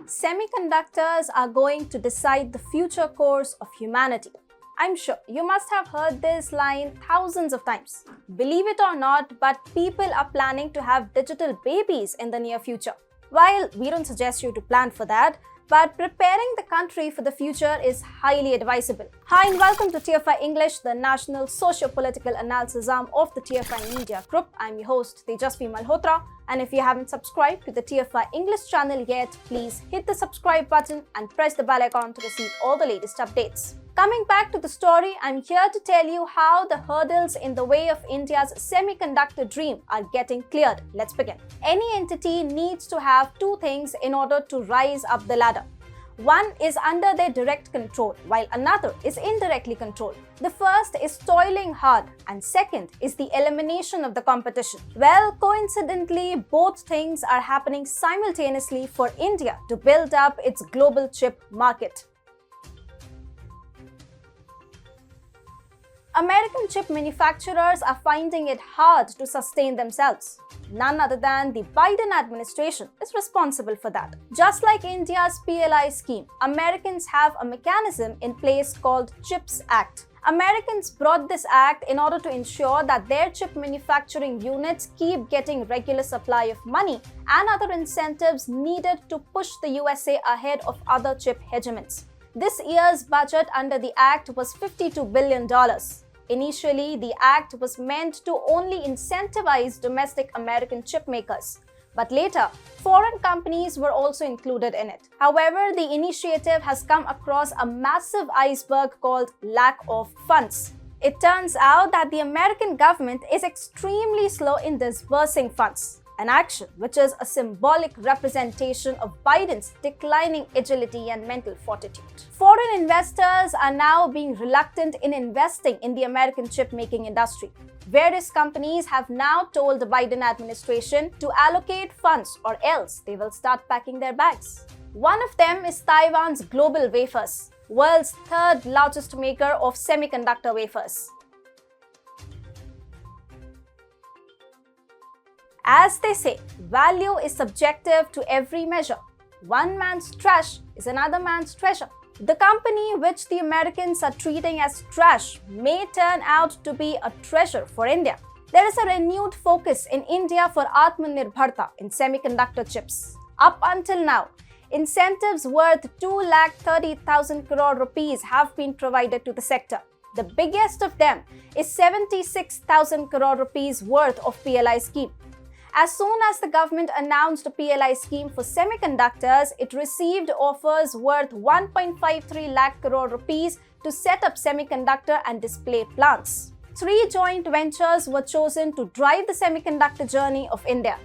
Semiconductors are going to decide the future course of humanity. I'm sure you must have heard this line thousands of times. Believe it or not, but people are planning to have digital babies in the near future. While we don't suggest you to plan for that, but preparing the country for the future is highly advisable. Hi and welcome to TFI English, the national socio-political analysis arm of the TFI Media Group. I'm your host, Tejasvi Malhotra, and if you haven't subscribed to the TFI English channel yet, please hit the subscribe button and press the bell icon to receive all the latest updates. Coming back to the story, I'm here to tell you how the hurdles in the way of India's semiconductor dream are getting cleared. Let's begin. Any entity needs to have two things in order to rise up the ladder. One is under their direct control, while another is indirectly controlled. The first is toiling hard, and second is the elimination of the competition. Well, coincidentally, both things are happening simultaneously for India to build up its global chip market. American chip manufacturers are finding it hard to sustain themselves. None other than the Biden administration is responsible for that. Just like India's PLI scheme, Americans have a mechanism in place called CHIPS Act. Americans brought this act in order to ensure that their chip manufacturing units keep getting regular supply of money and other incentives needed to push the USA ahead of other chip hegemons. This year's budget under the act was $52 billion. Initially, the act was meant to only incentivize domestic American chip makers, but later, foreign companies were also included in it. However, the initiative has come across a massive iceberg called lack of funds. It turns out that the American government is extremely slow in disbursing funds, an action which is a symbolic representation of Biden's declining agility and mental fortitude. Foreign investors are now being reluctant in investing in the American chip-making industry. Various companies have now told the Biden administration to allocate funds or else they will start packing their bags. One of them is Taiwan's Global Wafers, world's third largest maker of semiconductor wafers. As they say, value is subjective to every measure. One man's trash is another man's treasure. The company which the Americans are treating as trash may turn out to be a treasure for India. There is a renewed focus in India for Atmanirbharta in semiconductor chips. Up until now, incentives worth 2,30,000 crore rupees have been provided to the sector. The biggest of them is 76,000 crore rupees worth of PLI scheme. As soon as the government announced a PLI scheme for semiconductors, it received offers worth 1.53 lakh crore rupees to set up semiconductor and display plants. 3 joint ventures were chosen to drive the semiconductor journey of India.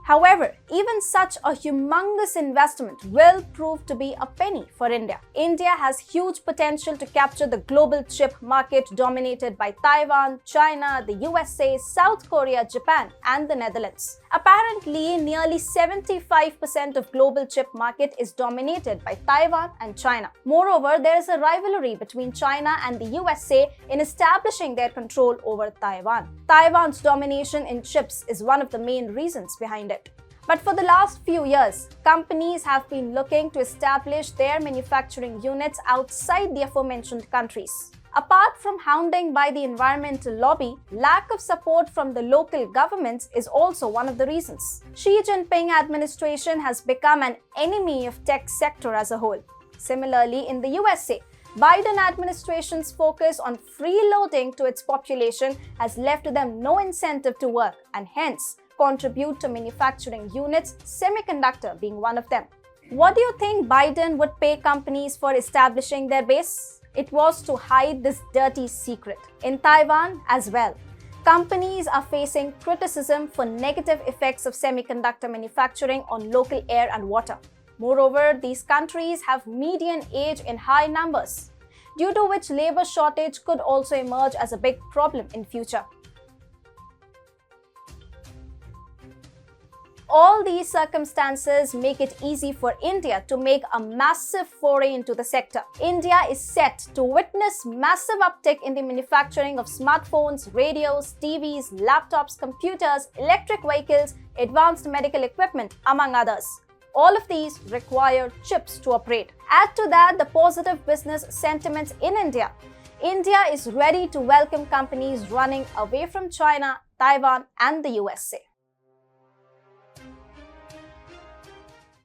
However, even such a humongous investment will prove to be a penny for India. India has huge potential to capture the global chip market dominated by Taiwan, China, the USA, South Korea, Japan, and the Netherlands. Apparently, nearly 75% of global chip market is dominated by Taiwan and China. Moreover, there is a rivalry between China and the USA in establishing their control over Taiwan. Taiwan's domination in chips is one of the main reasons behind it. But for the last few years, companies have been looking to establish their manufacturing units outside the aforementioned countries. Apart from hounding by the environmental lobby, lack of support from the local governments is also one of the reasons. Xi Jinping administration has become an enemy of tech sector as a whole. Similarly, in the USA, Biden administration's focus on freeloading to its population has left them no incentive to work and hence contribute to manufacturing units, semiconductor being one of them. What do you think Biden would pay companies for establishing their base? It was to hide this dirty secret. In Taiwan as well, companies are facing criticism for negative effects of semiconductor manufacturing on local air and water. Moreover, these countries have median age in high numbers, due to which labor shortage could also emerge as a big problem in future. All these circumstances make it easy for India to make a massive foray into the sector. India is set to witness massive uptick in the manufacturing of smartphones, radios, TVs, laptops, computers, electric vehicles, advanced medical equipment, among others. All of these require chips to operate. Add to that the positive business sentiments in India. India is ready to welcome companies running away from China, Taiwan, and the USA.